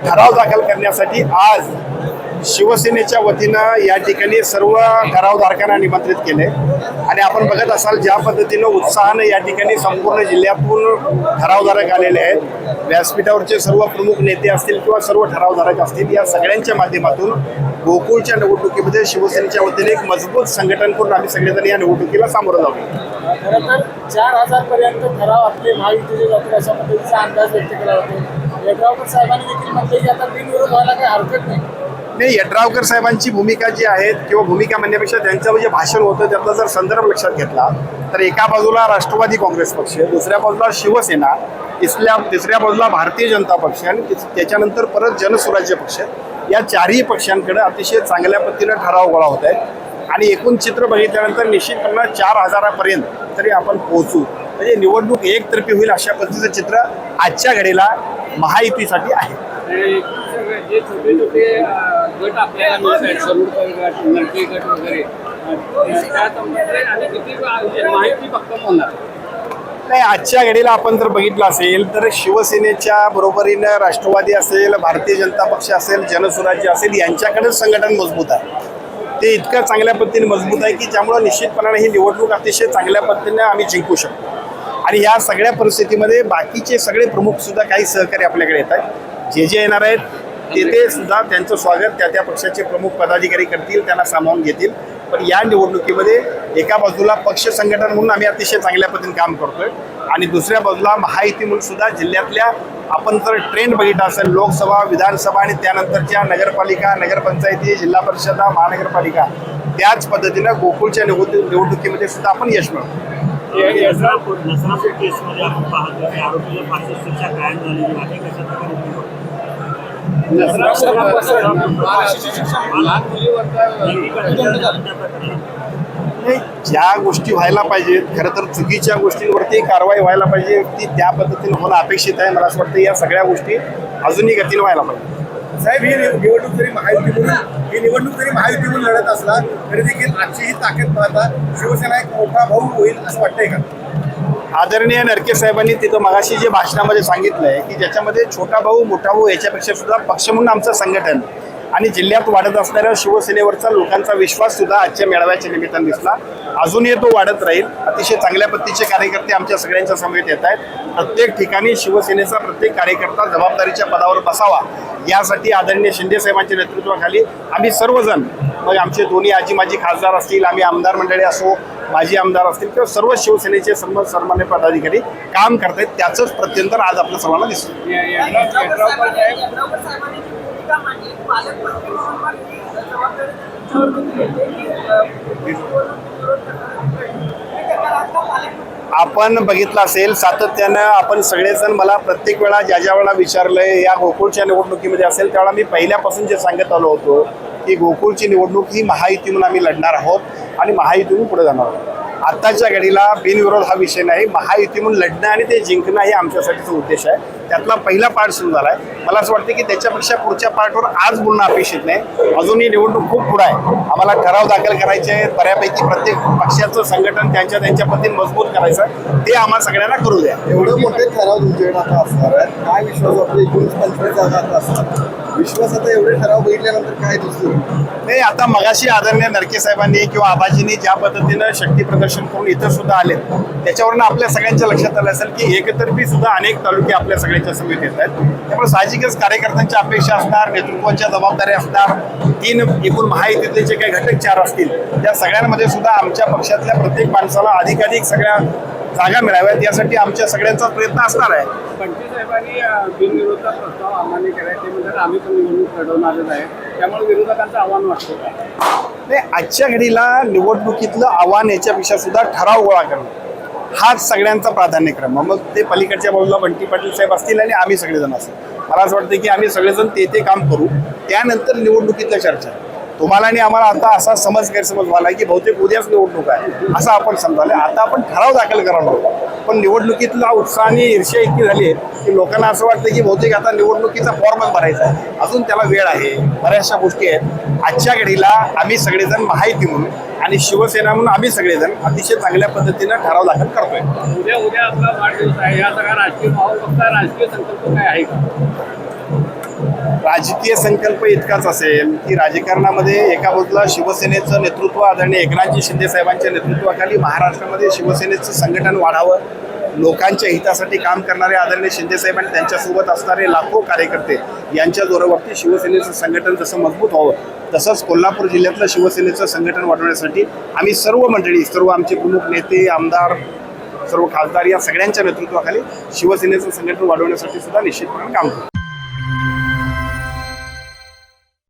ठराव दाखल करण्यासाठी आज शिवसेनेच्या वतीनं या ठिकाणी सर्व ठरावधारकांना निमंत्रित केले आणि आपण बघत असाल ज्या पद्धतीनं उत्साहानं या ठिकाणी संपूर्ण जिल्ह्यातून ठरावधारक आलेले आहेत. व्यासपीठावरचे सर्व प्रमुख नेते असतील किंवा सर्व ठरावधारक असतील, या सगळ्यांच्या माध्यमातून गोकुळच्या निवडणुकीमध्ये शिवसेनेच्या वतीने एक मजबूत संघटन करून आम्ही सगळेजण या निवडणुकीला सामोरं जाऊ. खरं तर 4,000 पर्यंत ठराव आपले महायुतीचे जातील अशा पद्धतीचा अंदाज व्यक्त केला होता. यड्रावकर साहेबांनी देखील म्हटले की आता बिनविरोध व्हायला काही हरकत नाही. यड्रावकर साहेबांची भूमिका जी आहे किंवा भूमिका म्हणण्यापेक्षा त्यांचं जे भाषण होतं त्यातला जर संदर्भ लक्षात घेतला तर एका बाजूला राष्ट्रवादी काँग्रेस पक्ष, दुसऱ्या बाजूला शिवसेना, तिसऱ्या बाजूला भारतीय जनता पक्ष आणि त्याच्यानंतर परत जनसुराज्य पक्ष, या चारही पक्षांकडे अतिशय चांगल्या पद्धतीनं ठराव गोळा होत आहे आणि एकूण चित्र बघितल्यानंतर निश्चितपणे 4,000 तरी आपण पोहोचू. म्हणजे निवडणूक एकतर्फी होईल अशा पद्धतीचं चित्र आजच्या घडीला महायुतीसाठी आहे. जे छोटे छोटे गट आपल्याला मिळत आहेत, सरुडकर गट, नरके गट वगैरे, आणि किती माहिती फक्त होणार नाही. आजच्या घडीला आपण जर बघितलं असेल तर शिवसेनेच्या बरोबरीनं राष्ट्रवादी असेल, भारतीय जनता पक्ष असेल, जनसुराज्य असेल, यांच्याकडेच संघटन मजबूत आहे. ते इतकं चांगल्या पद्धतीने मजबूत आहे की ज्यामुळं निश्चितपणाने ही निवडणूक अतिशय चांगल्या पद्धतीने आम्ही जिंकू शकतो. आणि ह्या सगळ्या परिस्थितीमध्ये बाकीचे सगळे प्रमुख सुद्धा काही सहकारी आपल्याकडे येत आहेत. जे येणार आहेत ते सुद्धा त्यांचं स्वागत त्या पक्षाचे प्रमुख पदाधिकारी करतील, त्यांना सामावून घेतील. पण या निवडणुकीमध्ये एका बाजूला पक्ष संघटन म्हणून आम्ही अतिशय चांगल्या पद्धतीने काम करतोय आणि दुसऱ्या बाजूला महायुती म्हणून सुद्धा जिल्ह्यातल्या आपण जर ट्रेंड बघितला असेल, लोकसभा, विधानसभा आणि त्यानंतरच्या नगरपालिका, नगरपंचायती, जिल्हा परिषदा, महानगरपालिका, त्याच पद्धतीनं गोकुळच्या निवडणुकीमध्ये सुद्धा आपण यश मिळवतो. नसरापूर केसमध्ये आपण पाहतो की आरोपीला 5 शिक्षा कायम झालेली आहे. कशा प्रकारे ज्या गोष्टी व्हायला पाहिजेत, खरं तर चुकीच्या गोष्टींवरती कारवाई व्हायला पाहिजे, ती त्या पद्धतीने होणं अपेक्षित आहे. मला असं वाटतं या सगळ्या गोष्टी अजूनही गतीने व्हायला पाहिजे. साहेब, ही निवडणूक जरी महायुती म्हणून लढत असला तरी देखील आजची ही ताकद पाहता शिवसेना एक मोठा भाऊ होईल असं वाटतंय का? आदरणीय नरके साहेबांनी तिथं मगाशी जे भाषणामध्ये सांगितलं आहे की ज्याच्यामध्ये छोटा भाऊ, मोठा भाऊ याच्यापेक्षा सुद्धा पक्ष म्हणून आमचं संघटन आणि जिल्ह्यात वाढत असणाऱ्या शिवसेनेवरचा लोकांचा विश्वास सुद्धा आजच्या मेळाव्याच्या निमित्तानं दिसला. अजूनही तो वाढत राहील. अतिशय चांगल्या पद्धतीचे कार्यकर्ते आमच्या सगळ्यांच्या समवेत येत आहेत. प्रत्येक ठिकाणी शिवसेनेचा प्रत्येक कार्यकर्ता जबाबदारीच्या पदावर बसावा यासाठी आदरणीय शिंदे साहेबांच्या नेतृत्वाखाली आम्ही सर्वजण, मग आमचे दोन्ही आजी माजी खासदार असतील, आम्ही आमदार मंडळी असो, माजी आमदार असतील किंवा सर्व शिवसेनेचे सन्मान्य पदाधिकारी काम करतायत. त्याचंच प्रत्यंतर आज आपल्या सर्वांना दिसतं. आपण बघितलं असेल सातत्यानं आपण सगळेजण, मला प्रत्येक वेळा ज्या वेळा विचारलंय या गोकुळच्या निवडणुकीमध्ये असेल त्यावेळा मी पहिल्यापासून जे सांगत आलो होतो की गोकुळची निवडणूक ही महायुतीतून आम्ही लढणार आहोत आणि महायुतीतून पुढे जाणार आहोत. आत्ताच्या घडीला बिनविरोध हा विषय नाही, महायुती म्हणून लढणं आणि ते जिंकणं हे आमच्यासाठीचा उद्देश आहे. त्यातला पहिला पार्ट सुरू झाला आहे. मला असं वाटतं की त्याच्यापेक्षा पुढच्या पार्टवर आज बोलणं अपेक्षित नाही. अजूनही निवडणूक खूप पुढं आहे. आम्हाला ठराव दाखल करायचे आहेत. बऱ्यापैकी प्रत्येक पक्षाचं संघटन त्यांच्या पद्धतीने मजबूत करायचं, ते आम्हाला सगळ्यांना करू द्या. एवढं मोठे ठराव तुमच्याकडे आता असणार आहे, काय विश्वास आपले 19-25 जागा असतात, विश्वास आता एवढे ठराव बघितल्यानंतर काय दिसतो? नाही, आता मगाशी आदरणीय नरके साहेबांनी किंवा आबाजींनी ज्या पद्धतीनं शक्ती प्रदर्शन करून इथं सुद्धा आले त्याच्यावरनं आपल्या सगळ्यांच्या लक्षात आलं असेल की एकतर्फी सुद्धा अनेक तालुके आपल्या सगळ्यांच्या समेत येत आहेत. त्यामुळे साहजिकच कार्यकर्त्यांच्या अपेक्षा असणार, नेतृत्वाच्या जबाबदाऱ्या असणार, 3 एकूण महायुतीतले जे काही घटक 4 असतील त्या सगळ्यांमध्ये सुद्धा आमच्या पक्षातल्या प्रत्येक माणसाला अधिकाधिक सगळ्या जागा मिळाव्यात यासाठी आमच्या सगळ्यांचा प्रयत्न असणार आहे. पंटी साहेबांनी बिनविरोधचा प्रस्ताव अमान्य केला, ते म्हणजे आम्ही पण निवडणूक लढवणारच आहे, त्यामुळे विरोधकांचं आव्हान वाटतं का? नाही, आजच्या घडीला निवडणुकीतलं आव्हान याच्यापेक्षा सुद्धा ठराव गोळा करणं हाच सगळ्यांचा प्राधान्यक्रम. मग ते पलीकडच्या बाजूला बंटी पाटील साहेब असतील आणि आम्ही सगळेजण असतील. मला असं वाटतं की आम्ही सगळेजण ते काम करू, त्यानंतर निवडणुकीतल्या चर्चा. तुम्हाला आणि आम्हाला आता असा गैरसमज व्हायला की बहुतेक उद्याच निवडणूक आहे असं आपण समजायला. आता आपण ठराव दाखल करायला, पण निवडणुकीतला उत्साह आणि ईर्ष्या इतकी झाली आहे की लोकांना असं वाटतं की बहुतेक आता निवडणुकीचा फॉर्मच भरायचा आहे, अजून त्याला वेळ आहे, बऱ्याचशा गोष्टी आहेत. आजच्या घडीला आम्ही सगळेजण महायुती म्हणून आणि शिवसेना म्हणून आम्ही सगळेजण अतिशय चांगल्या पद्धतीनं ठराव दाखल करतोय. उद्या आपला वाढदिवस आहे, या सगळ्या राजकीय माहोल बघता राजकीय संकल्प काय आहे का? राजकीय संकल्प इतकाच असेल की राजकारणामध्ये एका बाजूला शिवसेनेचं नेतृत्व आदरणीय एकनाथजी शिंदे साहेबांच्या नेतृत्वाखाली महाराष्ट्रामध्ये शिवसेनेचं संघटन वाढावं, लोकांच्या हितासाठी काम करणारे आदरणीय शिंदेसाहेब आणि त्यांच्यासोबत असणारे लाखो कार्यकर्ते यांच्या जोरावरती शिवसेनेचं संघटन जसं मजबूत व्हावं, तसंच कोल्हापूर जिल्ह्यातलं शिवसेनेचं संघटन वाढवण्यासाठी आम्ही सर्व मंडळी, सर्व आमचे प्रमुख नेते, आमदार, सर्व खासदार या सगळ्यांच्या नेतृत्वाखाली शिवसेनेचं संघटन वाढवण्यासाठी सुद्धा निश्चितपणे काम करू.